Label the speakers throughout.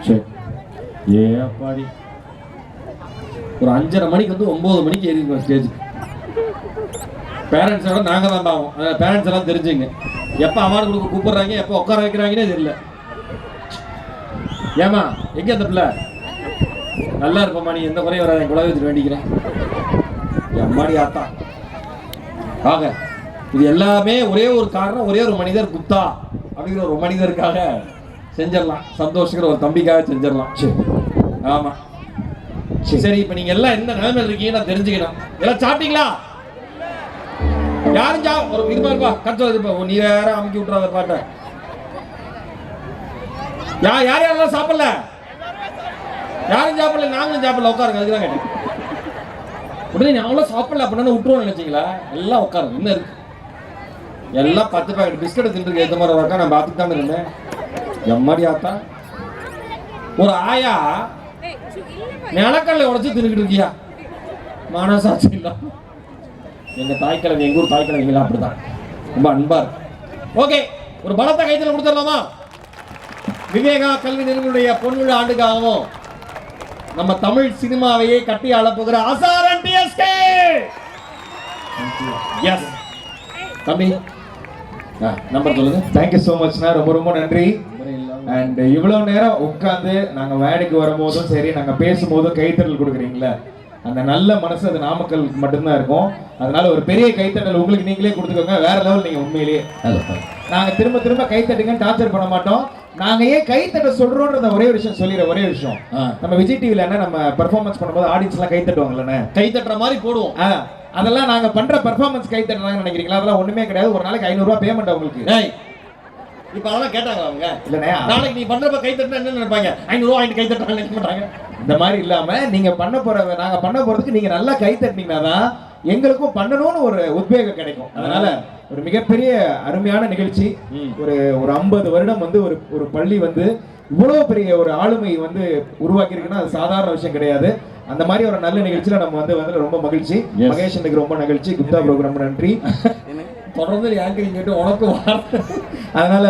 Speaker 1: சரி ஏ அப்பாடி ஒரு 5:30 மணிக்கு வந்து 9 மணிக்கு ஏறிடுவோம் ஸ்டேஜுக்கு. பேரண்ட்ஸோட நாங்கள் தான் பாவோம். பேரண்ட்ஸ் எல்லாம் தெரிஞ்சுங்க, எப்போ அவார்டு கொடுக்க கூப்பிடுறாங்க, எப்போ உட்கார வைக்கிறாங்கன்னே தெரியல. ஏமா எங்கே அந்த பிள்ளை? நல்லா இருப்பம்மா, நீ எந்த குறையும் வராது, குழந்தை வச்சுட்டு வேண்டிக்கிறேன். அம்மாடி ஆத்தா ஆக இது எல்லாமே ஒரே ஒரு காரணம், ஒரே ஒரு மனிதர் குப்தா அப்படிங்கிற ஒரு மனிதருக்காக செஞ்சிடலாம், சந்தோஷங்கிற ஒரு தம்பிக்காக செஞ்சிடலாம். சரி ஆமா சரி. இப்போ நீங்க எல்லாம் எந்த நிலைமையில் இருக்கீங்க நான் தெரிஞ்சுக்கணும். எல்லாம் சாப்பிட்டீங்களா? யாரும் ஒரு இது பாருப்பா கற்று நீ வேற அமுக்கி விட்டுறாத பாட்ட. யாரெல்லாம் சாப்பிடல? யாரும் சாப்பிடல, நாங்களும் சாப்பிடல, உட்காருங்க. அதுக்குதான் கேட்டேன். உடனே நாங்களும் சாப்பிடல அப்படின்னு விட்டுருவோம் நினைச்சீங்களா? எல்லாம் உட்காருங்க. இன்னும் இருக்கு எல்லாம் 10 பாக்கெட் பிஸ்கட் தின்னுருக்கு. ஏற்ற மாதிரி இருக்கா நான் பார்த்துட்டு தான் இருந்தேன். எம்மாடி ஆத்தா ஒரு ஆயா நிலக்கடலை உடைச்சு தின்னுக்கிட்டு இருக்கியா? மனசாட்சி இல்ல. எங்க தாய்க்கிழமை, எங்க ஊர் தாய்க்கிழமைங்களா அப்படிதான் ரொம்ப அன்பா இருக்கு. ஓகே, ஒரு பலத்த கைத்தல கொடுத்துடலாமா? விவேகா கல்வி நிறுவனுடைய பொன்விழா ஆண்டுக்காகவும் நம்ம தமிழ் சினிமாவையே கட்டி ஆளப்போகிற அசாரன் டிஎஸ்கே. எஸ் தம்பி நம்பர் சொல்லுங்க.
Speaker 2: தேங்க்யூ ஸோ மச்ண்ணா, ரொம்ப ரொம்ப நன்றி. அண்ட் இவ்வளோ நேரம் உட்காந்து நாங்கள் வேலைக்கு வரும்போதும் சரி, நாங்கள் பேசும்போதும் கைத்தட்டல் கொடுக்குறீங்களே, அந்த நல்ல மனசு அது நாமக்கலுக்கு மட்டும்தான் இருக்கும். அதனால ஒரு பெரிய கைத்தட்டல் உங்களுக்கு நீங்களே கொடுத்துக்கோங்க. வேற லெவல் நீங்கள் உண்மையிலேயே. நாங்கள் திரும்ப திரும்ப கைத்தட்டுங்கன்னு டார்ச்சர் பண்ண மாட்டோம். நாங்க ஏன் கைத்தட்ட சொல்றோம்ன்றத ஒரே விஷயம் சொல்லிடுற. ஒரே விஷயம், நம்ம விஜய் டிவில என்ன நம்ம பெர்ஃபார்மன்ஸ் பண்ணும்போது ஆடியன்ஸ் எல்லாம் கைத்தட்டுவாங்கல்ல, கைத்தட்டுற மாதிரி போடுவோம். அதெல்லாம் நாங்க பண்ற பெர்ஃபார்மன்ஸ் கைத்தட்டுறாங்கன்னு நினைக்கிறீங்களா? அதெல்லாம் ஒண்ணுமே கிடையாது. ஒரு நாளைக்கு 500 ரூபாய் பேமெண்ட் அவங்களுக்கு.
Speaker 1: இப்ப அதெல்லாம் கேட்டாங்க அவங்க. இல்லனே நாளைக்கு நீ பண்றப்ப கைத்தட்டா என்ன நினைப்பாங்க? 500 ரூபாய் வாங்கி கைத்தட்டாங்க நினைக்க மாட்டாங்க.
Speaker 2: இந்த மாதிரி இல்லாம நீங்க நாங்க பண்ண போறதுக்கு நீங்க நல்லா கைத்தட்டினீங்கன்னா தான் எங்களுக்கும் பண்ணணும்னு ஒரு உத்வேகம் கிடைக்கும். அதனால ஒரு மிகப்பெரிய அருமையான நிகழ்ச்சி. ஒரு 50 வருடம் வந்து ஒரு பள்ளி வந்து இவ்வளவு பெரிய ஒரு ஆளுமை வந்து உருவாக்கி இருக்குன்னா அது சாதாரண விஷயம் கிடையாது. அந்த மாதிரி ஒரு நல்ல நிகழ்ச்சியில நம்ம வந்து ரொம்ப மகிழ்ச்சி. மகேஷ் எனக்கு ரொம்ப மகிழ்ச்சி. குப்தா ப்ரோக்கு ரொம்ப நன்றி.
Speaker 1: தொடர்ந்து ஆங்கரிங் கேட்டு உனக்கு.
Speaker 2: அதனால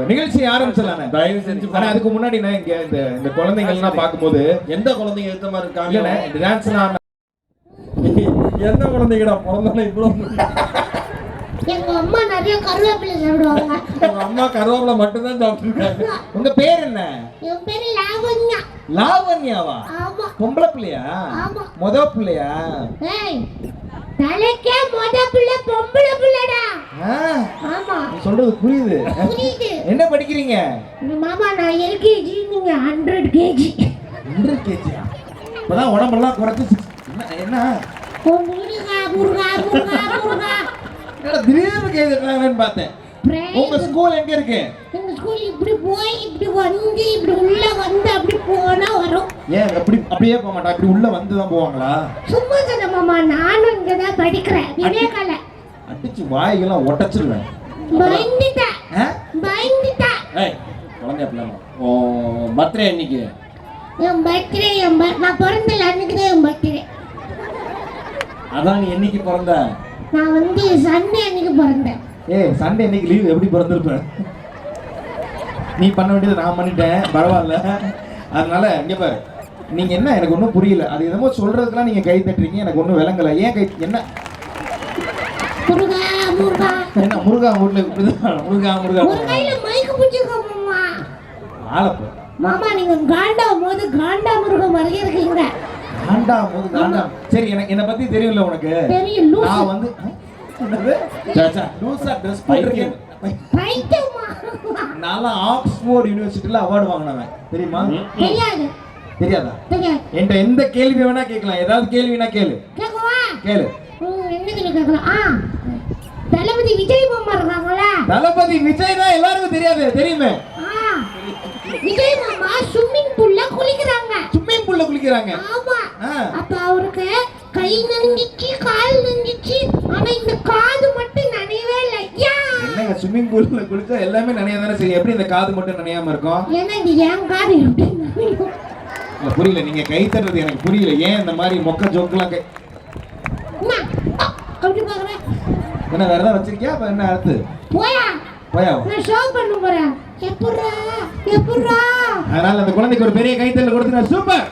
Speaker 2: நிகழ்ச்சி ஆரம்பிச்சலானே தயவு செஞ்சு. ஆனா அதுக்கு முன்னாடி நான் இங்க இந்த குழந்தைங்கள்லாம் பார்க்கும்போது
Speaker 1: எந்த குழந்தைங்க எடுத்த மாதிரி இருக்காங்க?
Speaker 2: டான்ஸ்லாம்
Speaker 1: எந்த குழந்தைங்கடா பிறந்தாலும் இவ்வளவு?
Speaker 3: எங்க அம்மா நிறைய கருவேப்பிலை சாப்பிடுவாங்க.
Speaker 1: உங்க அம்மா கருவேப்பிலை மட்டும் தான் சாப்பிட்டுருக்காங்க.
Speaker 2: உங்க பேர் என்ன?
Speaker 3: என் பேரு லாவண்யா.
Speaker 2: லாவண்யாவா?
Speaker 3: ஆமா.
Speaker 2: பொம்பளை பிள்ளையா?
Speaker 3: ஆமா.
Speaker 2: முத பிள்ளையா?
Speaker 3: ஏய் தலைக்கே முத பிள்ளை பொம்பளை பிள்ளைடா. ஆமா.
Speaker 2: நீ சொல்றது புரியுது.
Speaker 3: புரியுது.
Speaker 2: என்ன படிக்கிறீங்க?
Speaker 3: மாமா நான் LKG, நீங்க 100 kg.
Speaker 2: 100 kg? இப்பதான் உடம்பெல்லாம் குறைச்சு என்ன?
Speaker 3: முருகா முருகா முருகா முருகா.
Speaker 2: என்ன திடீர்னு கேக்குறாங்கன்னு பார்த்தேன். உங்க ஸ்கூல் எங்க இருக்கு?
Speaker 3: எங்க ஸ்கூல் இப்படி போய் இப்படி வந்து இப்படி உள்ள வந்து அப்படி போனா வரும்.
Speaker 2: ஏன் அப்படியே போக மாட்டா? இப்படி உள்ள வந்து தான் போவாங்களா?
Speaker 3: சும்மா சொன்ன மாமா, நானும் இங்க தான் படிக்கிறேன். விவேகால
Speaker 2: அடிச்சு வாய்கெல்லாம் ஒட்டச்சிருவேன்.
Speaker 3: பயந்துட்டா பயந்துட்டா.
Speaker 1: ஏய் குழந்தை பிள்ளைமா, ஓ பர்த்டே இன்னைக்கு?
Speaker 3: என் பர்த்டே நான் பிறந்தல அன்னைக்கு தான் என் பர்த்டே.
Speaker 1: அதான் நீ என்னைக்கு பிறந்த?
Speaker 3: நான் வந்து சண்டே அன்னைக்கு பிறந்தேன்.
Speaker 2: ஏய் சண்டே அன்னைக்கு லீவ் எப்படி பிறந்திருப்ப? நீ பண்ண வேண்டியது நான் பண்ணிட்டேன், பரவாயில்ல. அதனால இங்க பாரு, நீங்க என்ன எனக்கு ஒன்றும் புரியல. அது என்னமோ சொல்றதுக்கெல்லாம் நீங்க கை தட்டுறீங்க, எனக்கு ஒன்றும் விளங்கல. ஏன் கை என்ன?
Speaker 3: முருகா முருகா.
Speaker 2: என்ன முருகா வீட்டுல இப்படிதான் முருகா முருகா?
Speaker 3: ஒரு கையில மைக் பிடிச்சிருக்கோம் மாமா.
Speaker 2: ஆளப்ப
Speaker 3: மாமா நீங்க காண்டா போது காண்டா முருகன் மாதிரி இருக்கீங்க.
Speaker 2: காண்டா போது காண்டா. சரி, எனக்கு என்ன பத்தி தெரியும்ல உனக்கு?
Speaker 3: தெரியும்.
Speaker 2: நான் வந்து லூசா ட்ரெஸ் போட்டிருக்கேன்.
Speaker 3: பைத்தியமா?
Speaker 2: நான் ஆக்ஸ்போர்ட் யூனிவர்சிட்டில அவார்டு வாங்கினவன், தெரியுமா?
Speaker 3: தெரியாது.
Speaker 2: தெரியாதா?
Speaker 3: தெரியாது.
Speaker 2: என்கிட்ட எந்த கேள்வி வேணா கேட்கலாம். ஏதாவது கேள்வினா கேளு.
Speaker 3: கேக்குவா?
Speaker 2: கேளு.
Speaker 3: என்ன கேள்வி கேட்கலாம்? தளபதி விஜய் மாமா இருக்காங்களா?
Speaker 2: தளபதி விஜய் தான் எல்லாருக்கும் தெரியாது, தெரியுமே.
Speaker 3: விஜய் மாமா ஸ்விம்மிங் பூல்ல குளிக்கறாங்க.
Speaker 2: ஸ்விம்மிங் பூல்ல குளிக்கறாங்க?
Speaker 3: ஆமா. அப்ப அவருக்கு கை நனைஞ்சிச்சு, கால் நனைஞ்சிச்சு, ஆனா இந்த காது மட்டும் நனையவே இல்ல.
Speaker 2: என்னங்க ஸ்விம்மிங் பூல்ல குளிச்சா எல்லாமே நனைய தானே செய்யும், எப்படி இந்த காது மட்டும் நனையாம இருக்கும்?
Speaker 3: ஏன்னா இது ஏன் காது எப்படி நனையும்?
Speaker 2: இல்ல புரியல, நீங்க கை தட்டுறது எனக்கு புரியல. ஏன் இந்த மாதிரி மொக்க ஜோக்கெல்லாம்
Speaker 3: அப்படி பாக்குறேன்.
Speaker 2: என்ன வேற ஏதாவது வச்சிருக்கியா? அப்ப என்ன அடுத்து?
Speaker 3: போயா
Speaker 2: போயா.
Speaker 3: நான் ஷோ பண்ண போறேன். எப்புறா எப்புறா.
Speaker 2: அதனால அந்த குழந்தைக்கு ஒரு பெரிய கைத்தட்டல் கொடுத்துங்க. சூப்பர்.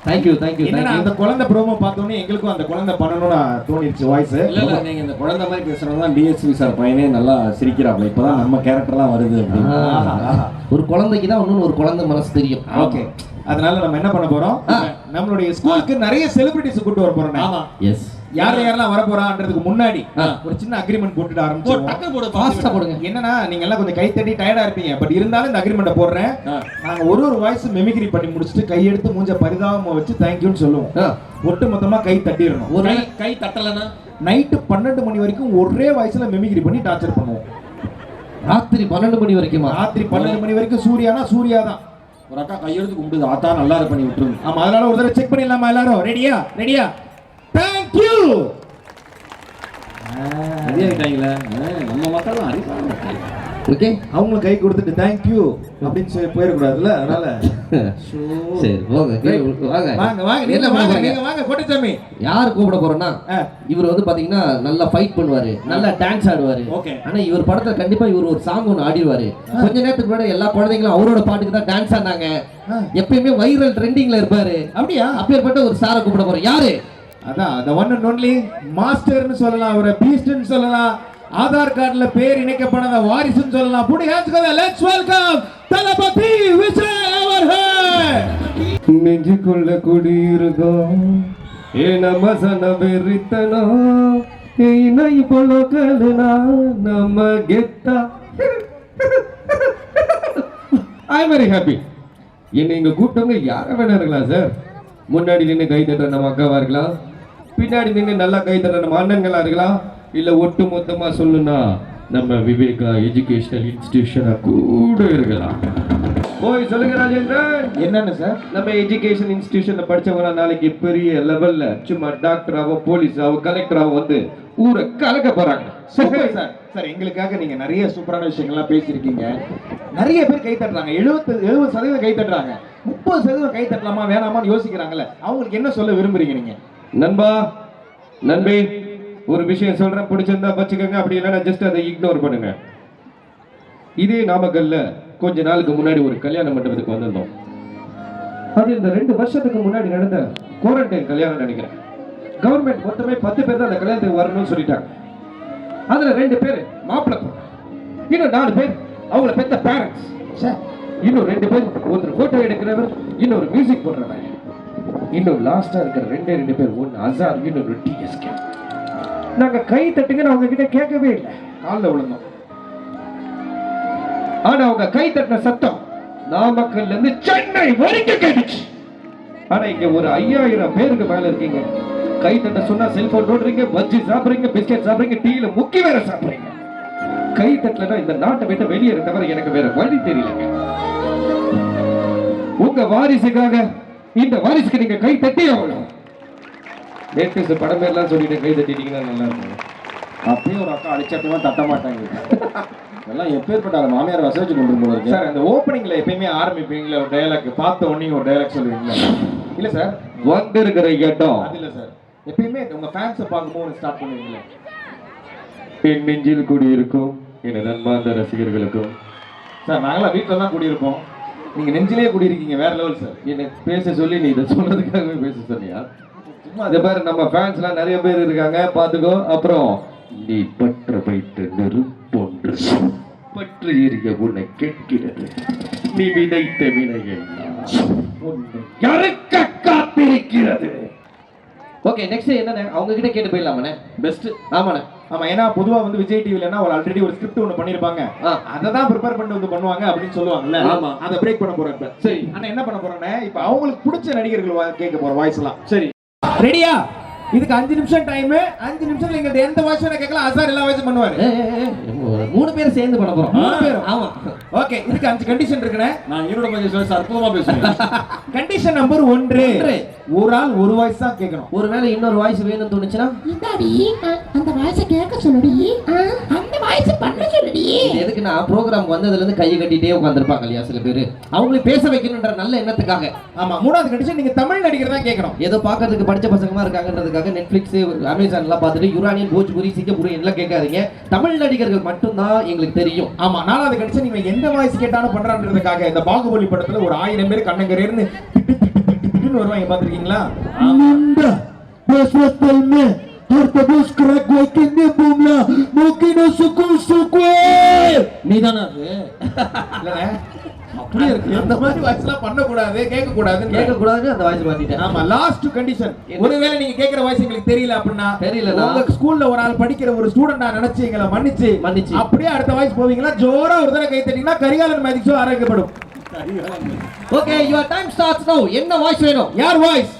Speaker 4: தேங்க்யூ தேங்க்யூ
Speaker 2: என்னன்னா
Speaker 4: தேங்க்யூ.
Speaker 2: அந்த குழந்தை ப்ரோமோ பார்த்தோன்னே எங்களுக்கும் அந்த குழந்தை பண்ணணும்னு தோணிடுச்சு வாய்ஸ்.
Speaker 1: இல்ல நீங்க இந்த குழந்தை மாதிரி பேசுறது தான் டிஎஸ்பி சார் பையனே நல்லா சிரிக்கிறாப்ல. இப்பதான் நம்ம கேரக்டர்லாம் வருது அப்படின்னு.
Speaker 4: ஒரு குழந்தைக்கு தான் இன்னொன்னு ஒரு குழந்தை மனசு தெரியும்.
Speaker 2: ஓகே, அதனால நம்ம என்ன பண்ண போறோம், நம்மளுடைய ஸ்கூலுக்கு நிறைய செலிபிரிட்டிஸ் கூட்டு வர போறோம்.
Speaker 1: ஆமா
Speaker 4: எஸ்.
Speaker 2: யாரெல்லாம் வர போறான்றதுக்கு முன்னாடி ஒரு சின்ன அக்ரிமெண்ட் போட்டுட்டு ஆரம்பிச்சோம்.
Speaker 1: டக்கு போடு
Speaker 4: ஃபாஸ்டா போடுங்க.
Speaker 2: என்னன்னா நீங்க எல்லாம் கொஞ்சம் கை தட்டி டயர்டா இருப்பீங்க, பட் இருந்தாலும் இந்த அக்ரிமெண்ட்டை போடுறேன். நாங்க ஒரு வாய்ஸ் மெமிக்ரி பண்ணி முடிச்சுட்டு கையெடுத்து மூஞ்ச பரிதாபமா வச்சு தேங்க்யூன்னு சொல்லுவோம். ஒட்டு மொத்தமா கை தட்டிடணும்.
Speaker 4: ஒரு
Speaker 1: கை தட்டலனா
Speaker 2: நைட்டு 12 மணி வரைக்கும் ஒரே வாய்ஸ்ல மெமிக்ரி பண்ணி டார்ச்சர் பண்ணுவோம்.
Speaker 4: ராத்திரி 12 மணி வரைக்குமா?
Speaker 2: ராத்திரி 12 மணி வரைக்கும் சூர்யானா சூர்யா தான்.
Speaker 1: ஒரு அக்கா கையெழுத்து கும்பிடுது, ஆத்தா நல்லா பண்ணி விட்டுருங்க.
Speaker 2: ஆமா, அதனால ஒரு தடவை செக் பண்ணிடலாமா எல்லாரும்? ரெடியா ரெடியா? தேங்க்யூ.
Speaker 1: ரெடியாகிட்டாங்களே, நம்ம மக்கள் தான் அறிவாங்க.
Speaker 4: ஓகே,
Speaker 2: அவங்களும் கை கொடுத்துட்டு தேங்க்யூ அப்படின்னு சொல்லி போயிடக்கூடாதுல்ல, அதனால
Speaker 4: சரி போங்க. வாங்க
Speaker 2: வாங்க வாங்க நீங்க வாங்க, நீங்க வாங்க கோட்டசாமி.
Speaker 4: யார் கூப்பிட போறோம்னா, இவர் வந்து பாத்தீங்கன்னா நல்லா ஃபைட் பண்ணுவாரு, நல்லா டான்ஸ் ஆடுவாரு.
Speaker 1: ஓகே.
Speaker 4: ஆனா இவர் படத்துல கண்டிப்பா இவர் ஒரு சாங் ஒன்று ஆடிடுவாரு. கொஞ்ச நேரத்துக்கு முன்னாடி எல்லா குழந்தைங்களும் அவரோட பாட்டுக்கு தான் டான்ஸ் ஆடினாங்க. எப்பயுமே வைரல் ட்ரெண்டிங்ல இருப்பாரு.
Speaker 2: அப்படியா?
Speaker 4: அப்பேற்பட்ட ஒரு சாரை கூப்பிட போறோம். யாரு?
Speaker 2: அதான் the one and only மாஸ்டர்னு சொல்லலாம், அவரை பீஸ்ட்னு சொல்லலாம், ஆதார் கார்டுல பேர் இணைக்கப்படாத வாரிசுன்னு சொல்லலாம். புடி hands go, let's welcome Thalapathy Vijay அவர்கள்.
Speaker 5: நெஞ்சுக்குள்ள குடியிருக்கோம் ஏ நம்ம சன வெறித்தனோ இணை பொலக்கலனா நம்ம கெத்தா. I am very happy. என்னை இங்க கூட்டவங்க யார வேணா இருக்கலாம் சார். முன்னாடி நின்று கை தட்டுற நம்ம அக்காவா இருக்கலாம், பின்னாடி நின்று நல்லா கை தட்டுற நம்ம அண்ணன்களா இருக்கலாம், இல்ல ஒட்டு மொத்தமா சொல்லணும்னா நம்ம விவேகா எஜுகேஷனல் இன்ஸ்டிடியூஷனா கூட இருக்கலாம். போய் சொல்லுங்க ராஜேந்திரன்.
Speaker 2: என்னன்னு சார்?
Speaker 5: நம்ம எஜுகேஷன் இன்ஸ்டிடியூஷன்ல படிச்சவங்க நாளைக்கு பெரிய லெவல்ல சும்மா டாக்டராவோ போலீஸாவோ கலெக்டராவோ வந்து ஊரை கலக்க போறாங்க.
Speaker 2: Super sir. சார் எங்களுக்காக நீங்க நிறைய சூப்பரான விஷயங்கள்லாம் பேசியிருக்கீங்க. நிறைய பேர் கை தட்டுறாங்க, 70% கை தட்டுறாங்க. 30% கை தட்டலாமா வேணாமான்னு யோசிக்கிறாங்கல்ல, அவங்களுக்கு என்ன சொல்ல விரும்புறீங்க நீங்க?
Speaker 5: நண்பா நண்பி, ஒரு விஷயம் சொல்றேன், பிடிச்சிருந்தா வச்சுக்கோங்க, அப்படி இல்லைன்னா ஜஸ்ட் அதை இக்னோர் பண்ணுங்க. இதே நாமக்கல்ல கொஞ்ச நாளுக்கு முன்னாடி ஒரு கல்யாண மண்டபத்துக்கு வந்திருந்தோம். அது இந்த 2 வருஷத்துக்கு முன்னாடி நடந்த குவாரண்டைன் கல்யாணம் நினைக்கிறேன். கவர்மெண்ட் மொத்தமே 10 பேர் தான் அந்த கல்யாணத்துக்கு வரணும்னு சொல்லிட்டாங்க. அதுல 2 பேர் மாப்பிள்ளை பொண்ணு, இன்னும் 4 பேர் அவங்கள பெத்த பேரண்ட்ஸ், இன்னும் 2 பேர், ஒருத்தர் போட்டோ எடுக்கிறவர், இன்னொரு மியூசிக் போடுறவர், இன்னும் லாஸ்டா இருக்கிற 2 பேர், ஒன்னு அசார், இன்னொரு டிஎஸ்கே. நாங்க கை தட்டுங்கன்னு அவங்க கிட்ட கேட்கவே இல்லை, காலில் விழுந்தோம். ஆனா அவங்க கை தட்டின சத்தம் நாமக்கல்ல இருந்து சென்னை வரைக்கும் கேட்டுச்சு. ஆனா இங்க ஒரு 5000 பேருக்கு மேல இருக்கீங்க. கை தட்ட சொன்னா செல்போன் நோடுறீங்க, பஜ்ஜி சாப்பிடுறீங்க, பிஸ்கெட் சாப்பிடுறீங்க, டீல முக்கி வேற சாப்பிடுறீங்க. கை தட்டலன்னா இந்த நாட்டை விட்டு வெளியே தவிர எனக்கு வேற வழி தெரியலங்க. உங்க வாரிசுக்காக இந்த வாரிசுக்கு நீங்க கை தட்டி ஆகணும். லேட்டஸ்ட் படம் பேர்லாம் சொல்லிட்டு கை தட்டிட்டீங்கன்னா நல்லா இருக்கும்.
Speaker 1: அப்பயும் ஒரு அக்கா அடிச்சப்பமா தட்ட மாட்டாங்க. எல்லாம் எப்பேற்பட்ட மாமியார் வசதிச்சு கொண்டு போல இருக்கு
Speaker 2: சார். அந்த ஓப்பனிங்ல எப்பயுமே ஆரம்பிப்பீங்களா ஒரு டயலாக், பார்த்த உடனே ஒரு டயலாக் சொல்லுவீங்களா? இல்ல சார்,
Speaker 5: வந்து இருக்கிற இடம்
Speaker 2: அது இல்ல சார், எப்பயுமே உங்க ஃபேன்ஸை பார்க்கும்போது ஸ்டார்ட் பண்ணுவீங்களா?
Speaker 5: என் நெஞ்சில் கூடியிருக்கும் என் நண்பார்ந்த ரசிகர்களுக்கும்.
Speaker 2: சார் நாங்களாம் வீட்டில் தான் கூடியிருப்போம், நீங்க நெஞ்சிலே கூடியிருக்கீங்க, வேற லெவல் சார்.
Speaker 5: என்னை பேச சொல்லி நீ இதை சொல்றதுக்காகவே பேச சொன்னியா? சும்மா அதே பாரு, நம்ம ஃபேன்ஸ்லாம் நிறைய பேர் இருக்காங்க, பார்த்துக்கோ. அப்புறம் நீ பற்ற வைத்த நெருப்பொன்று பற்று எரிய உன்னை கேட்கிறது, நீ விதைத்த வினையை யாருக்க காத்திருக்கிறது.
Speaker 4: ஓகே, நெக்ஸ்ட் என்னண்ணே, அவங்க கிட்ட கேட்டு போயிடலாமாண்ணே?
Speaker 1: பெஸ்ட்.
Speaker 4: ஆமாண்ணே.
Speaker 2: ஆமா, ஏன்னா பொதுவா வந்து விஜய் டிவிலன்னா ஒரு ஆல்ரெடி ஒரு ஸ்கிரிப்ட் ஒன்று பண்ணிருப்பாங்க, அதை தான் ப்ரிப்பேர் பண்ணி வந்து பண்ணுவாங்க அப்படின்னு சொல்லுவாங்கல்ல.
Speaker 1: ஆமா,
Speaker 2: அதை பிரேக் பண்ண போறோம் இப்ப.
Speaker 1: சரி,
Speaker 2: ஆனா என்ன பண்ண போறோம்னா, இப்ப அவங்களுக்கு பிடிச்ச நடிகர்கள் கேட்க போற வாய்ஸ் எல்லாம்.
Speaker 1: சரி
Speaker 2: ரெடியா? இதுக்கு 5 நிமிஷம் டைம். 5 நிமிஷத்துல நீங்க எந்த வாய்ஸ் வேணா கேட்கலாம். அசார் எல்லா வாய்ஸும் பண்ணுவாரு.
Speaker 4: 3 பேர் சேர்ந்து பண்ண போறோம்.
Speaker 2: 3 பேர்.
Speaker 4: ஆமா.
Speaker 2: ஓகே, இதுக்கு 5 கண்டிஷன் இருக்குனே.
Speaker 1: நான் ஈரோட பஞ்சம் அற்புதமா பேசுறேன்.
Speaker 2: கண்டிஷன் நம்பர் 1, ஒரு ஆள் ஒரு வாய்ஸ் தான் கேட்கணும்.
Speaker 4: ஒருவேளை இன்னொரு வாய்ஸ் வேணும்னு தோணுச்சுன்னா
Speaker 3: இந்தாடி அந்த வாய்ஸ கேட்க சொல்லுடி, அந்த வாய்ஸ் பண்ண சொல்லுடி.
Speaker 4: இது எதுக்குன்னா, ப்ரோக்ராம் வந்ததுல இருந்து கையை கட்டிட்டே உட்கார்ந்திருப்பாங்க இல்லையா சில பேர், அவங்களே பேச வைக்கணும்ன்ற நல்ல எண்ணத்துக்காக.
Speaker 2: ஆமா, 3வது கண்டிஷன் நீங்க தமிழ் நடிகர் தான் கேட்கணும்.
Speaker 4: ஏதோ பார்க்கிறதுக்கு படிச்ச பசங்கமா இருக்காங்கன்றதுக்காக நெட்ஃபிளிக்ஸ், அமேசான்லாம் பார்த்துட்டு யுரானியன், போஜ்புரி, சிங்கப்பூரி எல்லாம் கேட்காதீங்க. தமிழ் நடிகர்கள் மட்டும் மட்டும்தான் எங்களுக்கு தெரியும்.
Speaker 2: ஆமா, 4வது கண்டிஷன் இவன் எந்த வாய்ஸ் கேட்டாலும் பண்றான்றதுக்காக இந்த பாகுபலி படத்துல ஒரு 1000 பேர் கண்ணங்கரேர்னு திட்டு வருவாங்க, பாத்திருக்கீங்களா?
Speaker 1: நீதானே அது?
Speaker 2: இல்லைண்ணே, அப்படியே இருக்கு. அந்த மாதிரி வாய்ஸ்லாம் பண்ணக்கூடாது, கேட்கக்கூடாதுன்னு
Speaker 4: கேட்கக்கூடாது அந்த வாய்ஸ் மாத்திட்டேன்.
Speaker 2: ஆமா, லாஸ்ட் கண்டிஷன். ஒருவேளை நீங்க கேக்குற வாய்ஸ் எங்களுக்கு தெரியல அப்படின்னா,
Speaker 4: தெரியலனா
Speaker 2: உங்க ஸ்கூல்ல ஒரு ஆள் படிக்கிற ஒரு ஸ்டூடெண்டா நினைச்சு எங்களை மன்னிச்சு அப்படியே அடுத்த வாய்ஸ் போவீங்களா? ஜோரா ஒரு தடவை கை தட்டிங்கன்னா கரிகாலன் மேஜிக் ஷோ ஆரம்பிக்கப்படும்.
Speaker 4: Okay, your time starts now. என்ன வாய்ஸ் வேணும்?
Speaker 2: யார் voice?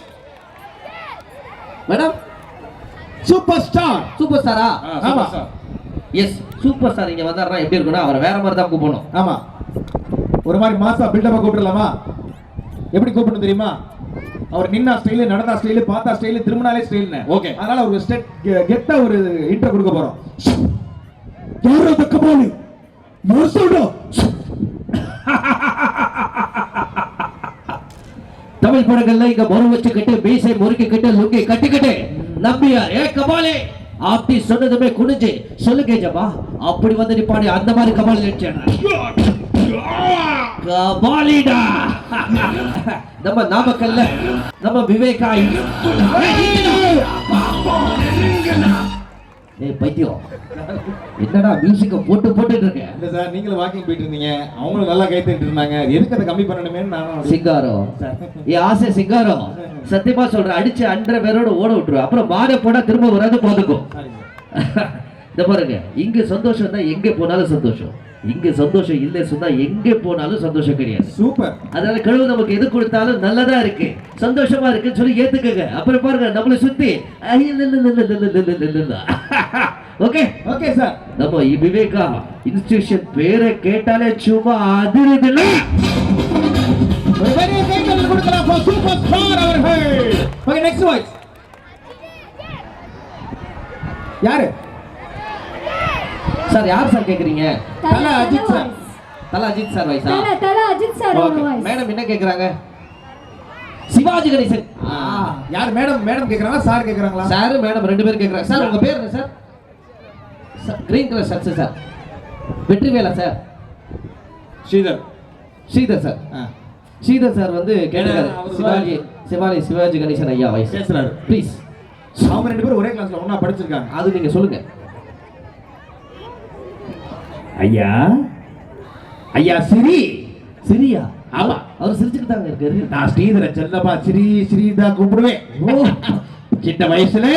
Speaker 4: Madam,
Speaker 2: super star.
Speaker 4: Super ஸ்டாரா?
Speaker 2: ஆமா,
Speaker 4: எஸ், சூப்பர் ஸ்டார் இங்க வந்தாருன்னா எப்படி இருக்கும்னா அவரை வேற மாதிரி தான் கூப்பிடணும்.
Speaker 2: ஆமா, ஒரு மாதிரி மாசா பில்டப்பா கூப்பிடலாமா? எப்படி கூப்பிடணும் தெரியுமா? அவர் நின்னா ஸ்டைல், நடந்தா ஸ்டைல், பார்த்தா ஸ்டைல், திரும்பினாலே ஸ்டைல்னு.
Speaker 1: ஓகே,
Speaker 2: அதனால ஒரு ஸ்டெப் கெத்தா ஒரு இன்ட்ரோ கொடுக்க போறோம். யாரோ தக்கபாலி மோசடா.
Speaker 4: தமிழ் படங்கள்ல இங்க மொறு வச்சுக்கிட்டு மீசை முறுக்கிக்கிட்டு லுங்கி கட்டிக்கிட்டு நம்பியார் ஏ கபாலே அப்படி சொன்னதுமே குனிஞ்சு சொல்லுங்க ஜப்பா அப்படி வந்து நிப்பாடி அந்த மாதிரி கபாலி நினைச்சேன். கபாலிடா நம்ம நாமக்கல்ல நம்ம விவேகாய். ஏய் பைத்தியம், என்னடா மியூசிக்க போட்டுட்டு இருக்க?
Speaker 2: இல்ல சார், நீங்களும் வாக்கிங் போயிட்டு இருந்தீங்க, அவங்களும் நல்லா கை தட்டிட்டு இருந்தாங்க. எதுக்கு அதை கம்மி பண்ணணுமேன்னு நானும்.
Speaker 4: சிங்காரம் என் ஆசை சிங்காரம், சத்தியமா சொல்றேன், அடிச்சு 100 பேரோட ஓட விட்டுருவேன். அப்புறம் மாற போனா திரும்ப வராது போதுக்கும். இந்த பாருங்க, இங்க சந்தோஷம் தான் எங்க போனாலும் சந்தோஷம். இங்க சந்தோஷம் இல்லை சொன்னா எங்க போனாலும் சந்தோஷம் கிடையாது.
Speaker 2: சூப்பர்.
Speaker 4: அதனால கடவுள் நமக்கு எது கொடுத்தாலும் நல்லதா இருக்கு, சந்தோஷமா இருக்குன்னு சொல்லி ஏத்துக்கங்க. அப்புறம் பாருங்க நம்மளை சுத்தி ஓகே
Speaker 2: ஓகே சார்.
Speaker 4: நம்ம விவேகா இன்ஸ்டிடியூஷன் பேரை கேட்டாலே சும்மா அதிருதுல.
Speaker 2: ஒரு பெரிய கைத்தட்டல் கொடுக்கலாம் for சூப்பர் ஸ்டார் அவர்கள். ஓகே, நெக்ஸ்ட் வாய்ஸ் யாரு?
Speaker 4: சார் யார் சார் கேக்குறீங்க?
Speaker 2: Thala Ajith sir.
Speaker 4: Thala Ajith sir வாய்ஸா?
Speaker 3: Thala Ajith sir voice.
Speaker 4: Madam என்ன கேக்குறாங்க? சிவாஜி கணேசன்.
Speaker 2: யார் மேடம்? மேடம் கேக்குறாங்களா சார் கேக்குறாங்களா?
Speaker 4: சார் மேடம் ரெண்டு பேரும் கேக்குறாங்க. சார் உங்க பேர் என்ன sir? Green colour shirt sir. வெற்றிவேலா sir. Sridhar sir. Sridhar sir வந்து கேக்குறாரு சிவாஜி கணேசன் ஐயா வாய்ஸ்
Speaker 2: பேசுறாரு.
Speaker 4: ப்ளீஸ்.
Speaker 2: அவங்க ரெண்டு பேரும் ஒரே கிளாஸ்ல ஒண்ணா படிச்சிருக்காங்க.
Speaker 4: அது நீங்க சொல்லுங்க.
Speaker 2: ஐயா ஐயா சிரியா?
Speaker 4: ஆமா, அவர் சிரிச்சுட்டு தாங்க இருக்காரு.
Speaker 2: நான் ஸ்ரீதர செல்லப்பா ஸ்ரீதான் கூப்பிடுவேன். சின்ன வயசுல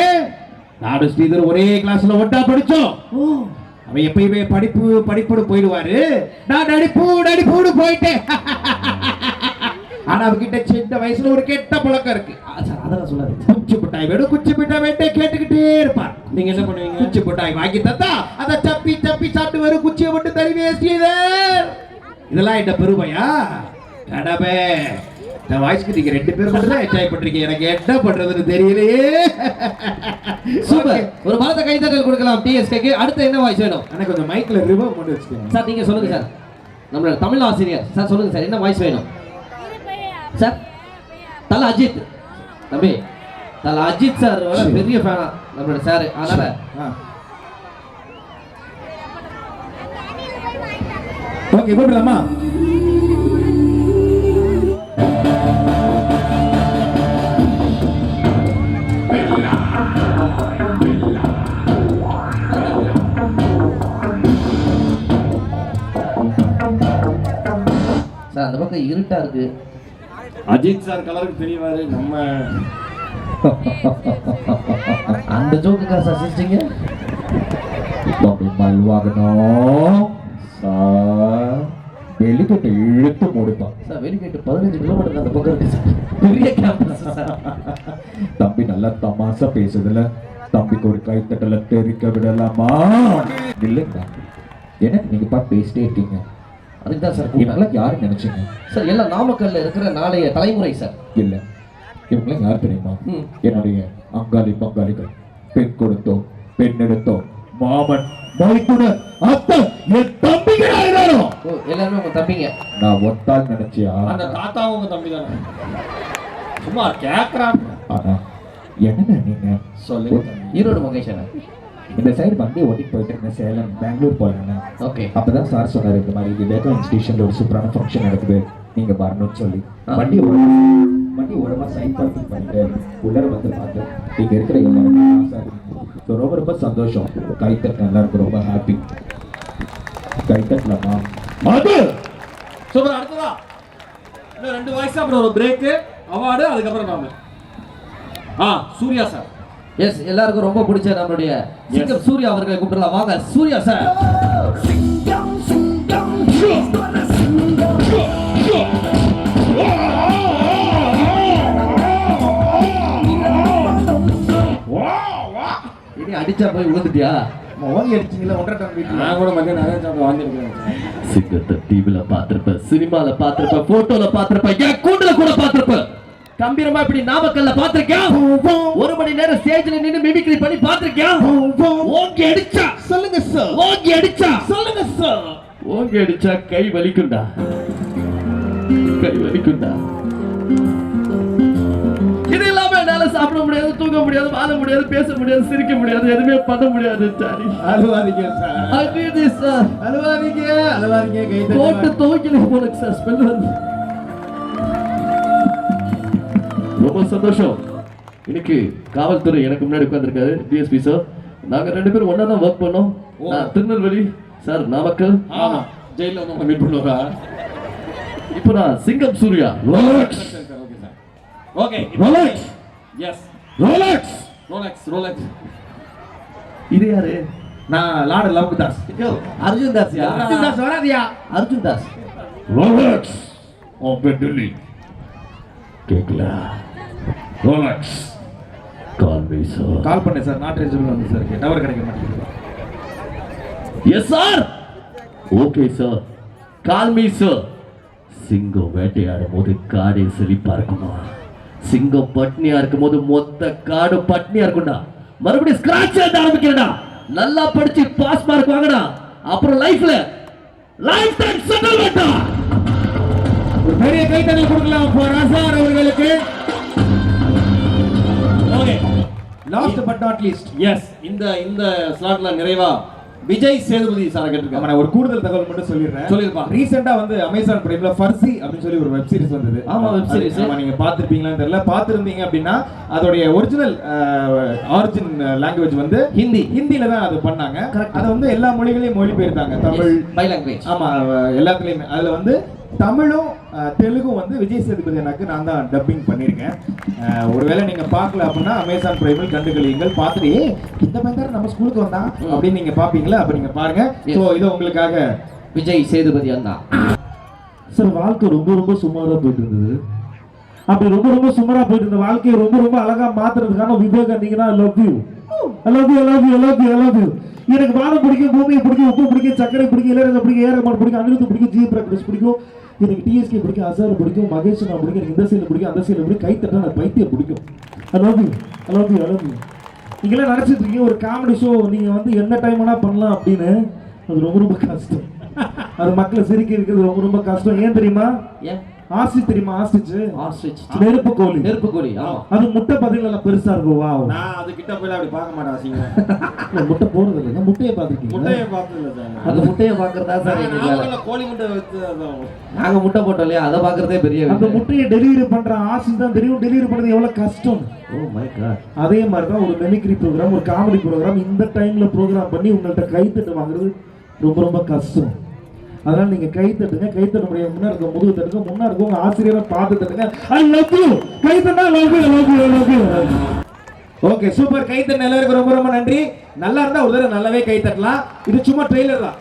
Speaker 2: நானும் ஸ்ரீதர் ஒரே கிளாஸ்ல ஒட்டா படிச்சோம். அவன் எப்பயுமே படிப்புன்னு போயிடுவாரு, நான் நடிப்புன்னு போயிட்டேன். ஆனா அவகிட்ட சின்ன வயசுல ஒரு கெட்ட பழக்கம் இருக்கு.
Speaker 4: அதெல்லாம் சொல்லாது.
Speaker 2: குச்சி மிட்டாய் வேணும், குச்சி மிட்டாய் வேண்டே கேட்டுக்கிட்டே இருப்பார்.
Speaker 1: நீங்க என்ன பண்ணுவீங்க?
Speaker 2: குச்சி மிட்டாய் வாங்கி தந்தா அதை சப்பி சாப்பிட்டு வெறும் குச்சியை மட்டும் தருவே ஸ்ரீதர். இதெல்லாம் என்ன பெருமையா? கடமை. இந்த வாய்ஸ்க்கு நீங்க ரெண்டு பேரும் மட்டும் தான் என்ஜாய் பண்றீங்க, எனக்கு என்ன பண்றதுன்னு தெரியலையே.
Speaker 4: சூப்பர். ஒரு பலத்த கைதட்டல் கொடுக்கலாம் டிஎஸ்கேக்கு. அடுத்து என்ன வாய்ஸ் வேணும்?
Speaker 2: எனக்கு கொஞ்சம் மைக்ல ரிவர்ப் பண்ணி வச்சுக்கோங்க
Speaker 4: சார். நீங்க சொல்லுங்க சார், நம்மளோட தமிழ் ஆசிரியர் சார். சொல்லுங்க சார், என்ன வாய்ஸ் வேணும் சார்? தல அஜித் தம்பி, தல அஜித் சார் பெரிய ஃபேனா நம்மளோட சார். அதனால
Speaker 2: ஓகே கூப்பிடலாமா?
Speaker 4: சார் அந்த பக்கம் இருட்டா இருக்கு.
Speaker 1: அஜித் சார் கலருக்கு தெரியவாரு. நம்ம
Speaker 4: அந்த ஜோக்குக்கா சார் சிரிச்சீங்க?
Speaker 2: மல்வாகனம் சார் வெளிக்கட்டு இழுத்து முடிப்பான்
Speaker 4: சார். வெளிக்கட்டு 15 கிலோமீட்டர் அந்த பக்கம் இருக்கு சார். பெரிய கேம்பஸ் சார்.
Speaker 2: தம்பி நல்லா தமாசா பேசுதுல, தம்பிக்கு ஒரு கைத்தட்டல தெரிக்க விடலாமா? இல்லைங்க, என்ன நீங்க பாட்டு பேசிட்டே இருக்கீங்க.
Speaker 4: அதுக்கு தான் சார்
Speaker 2: இவங்களாம் யாரு நினைச்சீங்க
Speaker 4: சார்? எல்லாம் நாமக்கல்ல இருக்கிற நாளைய தலைமுறை சார்.
Speaker 2: இல்ல, இவங்களாம் யார் தெரியுமா? என்னுடைய அங்காளி பங்காளிகள், பெண் கொடுத்தோம், பெண் எடுத்தோம், மாமன், மைத்துனர், அத்தை, என் தம்பிகள் ஆயிரம்.
Speaker 4: எல்லாருமே உங்க தம்பிங்க.
Speaker 2: நான் ஒத்தால் நினைச்சியா?
Speaker 1: அந்த தாத்தாவும் உங்க தம்பி தானே? சும்மா கேக்குறான்.
Speaker 2: ஆனா என்ன நீங்க
Speaker 1: சொல்லுங்க.
Speaker 4: ஈரோடு மகேஷன்.
Speaker 2: இந்த சைடு வண்டி ஓட்டிட்டு போயிட்டு இருந்தேன், சேலம் பெங்களூர் போகலான்னு.
Speaker 4: ஓகே.
Speaker 2: அப்பதான் சார் சொன்னாரு, இந்த மாதிரி விவேகா இன்ஸ்டிடியூஷன்ல ஒரு சூப்பரான ஃபங்க்ஷன் நடக்குது, நீங்க வரணும்னு சொல்லி வண்டி ஓரமா சைட் பார்க்கிங் பண்ணிட்டு உள்ளர வந்து பார்த்து இங்க இருக்கிற எல்லாருமே சார் ரொம்ப ரொம்ப சந்தோஷம். கைத்தட்டு நல்லா இருக்கு, ரொம்ப ஹாப்பி. கைத்தட்டலாமா?
Speaker 1: அது சூப்பர். அடுத்ததா இன்னும் 2 வாய்ஸ், அப்புறம் ஒரு பிரேக், அவார்டு, அதுக்கப்புறம் நாம சூர்யா சார்.
Speaker 4: எஸ், எல்லாருக்கும் ரொம்ப பிடிச்ச நம்மளுடைய சிங்கம் சூர்யா அவர்களை கூப்பிடலாம். வாங்க சூர்யா சார். இனி அடிச்சா போய் விழுந்துட்டியா?
Speaker 2: வாங்கி அடிச்சிங்களா? 1.5 டன் வீட்டுல
Speaker 1: நான் கூட மதியம் நிறைய சாப்பிட்டு வாங்கியிருக்கேன்.
Speaker 4: சிங்கத்தை டிவில பாத்திருப்ப, சினிமால பாத்திருப்ப, போட்டோல பாத்திருப்ப, என் கூண்டுல கூட பாத்திருப்ப. கம்பீரமா இப்படி நாமக்கல்ல பாத்திருக்கியா? 1 மணி நேரம் ஸ்டேஜ்ல நின்னு மிமிக்ரி பண்ணி பாத்திருக்கியா? ஓங்கி அடிச்சா
Speaker 2: சொல்லுங்க சார்,
Speaker 4: ஓங்கி அடிச்சா
Speaker 2: சொல்லுங்க சார்.
Speaker 4: ஓங்கி அடிச்சா கை வலிக்குண்டா, கை வலிக்குண்டா. இது இல்லாம என்னால சாப்பிட முடியாது, தூங்க முடியாது, வாழ முடியாது, பேச முடியாது, சிரிக்க முடியாது, எதுவுமே பண்ண முடியாது. சாரி,
Speaker 2: அழுவாதீங்க சார்,
Speaker 4: அழுது சார்,
Speaker 2: அழுவாதீங்க, கை
Speaker 4: போட்டு துவைக்கல போல சார், ஸ்மெல் வந்து. ரொம்ப சந்தோஷம். இன்னைக்கு காவல்துறை எனக்கு முன்னாடி உட்கார்ந்திருக்காரு டிஎஸ்பி சார். நாங்க 2 பேரும் ஒண்ணா தான் ஒர்க் பண்ணோம். நான் திருநெல்வேலி சார், நாமக்கல்.
Speaker 1: ஆமா, ஜெயில வந்து மீட் பண்ணுவா.
Speaker 4: இப்போ நான் Singam Suriya.
Speaker 1: Okay sir. Okay, Rolex. Yes,
Speaker 2: Rolex.
Speaker 1: Rolex.
Speaker 4: இது யாரு?
Speaker 2: நான் லார்ட் லவ்குதாஸ்.
Speaker 4: அர்ஜுன் தாஸ்.
Speaker 2: அர்ஜுன் தாஸ் வராதியா?
Speaker 4: அர்ஜுன் தாஸ்.
Speaker 2: Rolex of Delhi.
Speaker 4: கேக்கல.
Speaker 2: Rolex.
Speaker 4: Call me sir.
Speaker 2: Call பண்ணேன் சார், நாட் ரீச்சபிள் வந்து சார், டவர் கிடைக்க மாட்டேங்குது.
Speaker 4: Yes sir. Okay sir, call me sir. சிங்கம் வேட்டையாடும் போது காடே செழிப்பா இருக்குமா? சிங்கம் பட்னியா இருக்கும் போது மொத்த காடு பட்னியா இருக்கும்டா. மறுபடியும் ஸ்கிராட்ச் ஆரம்பிக்கிறடா. நல்லா படிச்சு பாஸ் மார்க் வாங்கடா. அப்புறம் லைஃப்ல லைஃப் டைம் செட்டில்மென்ட்.
Speaker 2: ஒரு பெரிய கைத்தட்டல் கொடுக்கலாம் ராசார் அவர்களுக்கு.
Speaker 1: Okay,
Speaker 2: last but not least.
Speaker 1: Yes, இந்த ஸ்லாட்ல நிறைவா விஜய் சேதுபதி சார் கேட்டிருக்காங்க.
Speaker 2: நான் ஒரு கூடுதல் தகவல் மட்டும் சொல்லிடுறேன்.
Speaker 1: சொல்லிருப்பா.
Speaker 2: ரீசெண்டா வந்து அமேசான் பிரைம்ல ஃபர்சி அப்படின்னு சொல்லி ஒரு வெப் சீரிஸ் வந்தது.
Speaker 4: ஆமா, வெப் சீரிஸ்.
Speaker 2: ஆமா, நீங்க பாத்திருப்பீங்களான்னு தெரியல. பாத்திருந்தீங்க அப்படின்னா அதோடைய ஒரிஜினல் ஆரிஜின் லாங்குவேஜ் வந்து ஹிந்தில தான் அது பண்ணாங்க. அதை வந்து எல்லா மொழிகளையும் மொழிபெயர்த்தாங்க. Tamil,
Speaker 4: by language.
Speaker 2: ஆமா, எல்லாத்துலயுமே. அதுல வந்து தமிழும் தெலுங்கும் வந்து விஜய் சேதுபதி எனக்கு நான் தான் டப்பிங் பண்ணியிருக்கேன். ஒருவேளை நீங்க பார்க்கல அப்படின்னா அமேசான் பிரைமில் கண்டுகளியுங்கள். பார்த்துட்டு இந்த பையன் நம்ம ஸ்கூலுக்கு வந்தான் அப்படின்னு நீங்க பாப்பீங்களா? அப்ப நீங்க பாருங்க. ஸோ இது உங்களுக்காக
Speaker 4: விஜய் சேதுபதி அண்ணா.
Speaker 6: சார், வாழ்க்கை ரொம்ப ரொம்ப சுமாரா போயிட்டு இருந்தது. அப்படி ரொம்ப ரொம்ப சுமாரா போயிட்டு இருந்த வாழ்க்கையை ரொம்ப ரொம்ப அழகா மாத்துறதுக்கான விவேகா நீங்கன்னா ஐ லவ் யூ. எனக்கு வானம் பிடிக்கும், பூமியை பிடிக்கும், உப்பு பிடிக்கும், சக்கரை பிடிக்கும், இளையராஜா பிடிக்கும், ஏரமான் பிடிக்கும், அனிருத் பிடிக்கும், ஜி பிரகாஷ் பிடிக்கும், எனக்கு டிஎஸ்கே பிடிக்கும், அசார் பிடிக்கும், மகேஷ் நான் பிடிக்கும், எனக்கு இந்த சைடில் பிடிக்கும், அந்த சைடில் பிடிக்கும், கைத்தட்டா நான் பைத்தியம் பிடிக்கும். I love you. நீங்களாம் நினைச்சிட்டு இருக்கீங்க ஒரு காமெடி ஷோ நீங்க வந்து என்ன டைம் வேணா பண்ணலாம் அப்படின்னு. அது ரொம்ப ரொம்ப கஷ்டம். அது மக்களை சிரிக்க இருக்கிறது ரொம்ப ரொம்ப கஷ்டம். ஏன் தெரியுமா?
Speaker 4: ஏன்?
Speaker 6: ஆஸ்ட்ரிச் தெரியுமா?
Speaker 4: ஆஸ்ட்ரிச்
Speaker 6: நெருப்பு கோழி.
Speaker 4: ஆமா.
Speaker 6: அது முட்டை பதில் பெருசா இருக்கும். வா,
Speaker 1: நான் அது கிட்ட போய் அப்படி பார்க்க மாட்டேன். அசிங்க
Speaker 6: முட்டை போறது இல்லை. முட்டையை பார்த்துருக்கீங்க?
Speaker 1: முட்டையை பார்த்தது இல்லை சார்.
Speaker 4: அந்த முட்டையை பாக்குறதா சார் எங்க வேலை.
Speaker 1: கோழி முட்டை வச்சு
Speaker 4: நாங்க முட்டை போட்டோம் இல்லையா, அதை பாக்குறதே பெரிய
Speaker 6: அந்த முட்டையை டெலிவரி பண்ற ஆசிஸ் தான் தெரியும். டெலிவரி பண்றது எவ்வளவு கஷ்டம்.
Speaker 4: Oh my god.
Speaker 6: அதே மாதிரி தான் ஒரு மெமிக்ரி ப்ரோக்ராம், ஒரு காமெடி ப்ரோக்ராம் இந்த டைம்ல ப்ரோக்ராம் பண்ணி உங்கள்கிட்ட கைத்தட்டு வாங்குறது ரொம்ப ரொம்ப கஷ்டம். அதனால நீங்க கை தட்டுங்க. கை தட்ட முடியாது, முன்னா இருக்க முதுகு தட்டுங்க, முன்னா இருக்க உங்க ஆசிரியரை பார்த்து தட்டுங்க. I love you. கை தட்டா லவ் யூ.
Speaker 2: Okay, super. கைத்தட்ட எல்லாருக்கும் ரொம்ப ரொம்ப நன்றி. நல்லா இருந்தா ஒரு தடவை நல்லாவே கை தட்டலாம். இது சும்மா ட்ரெய்லர் தான்.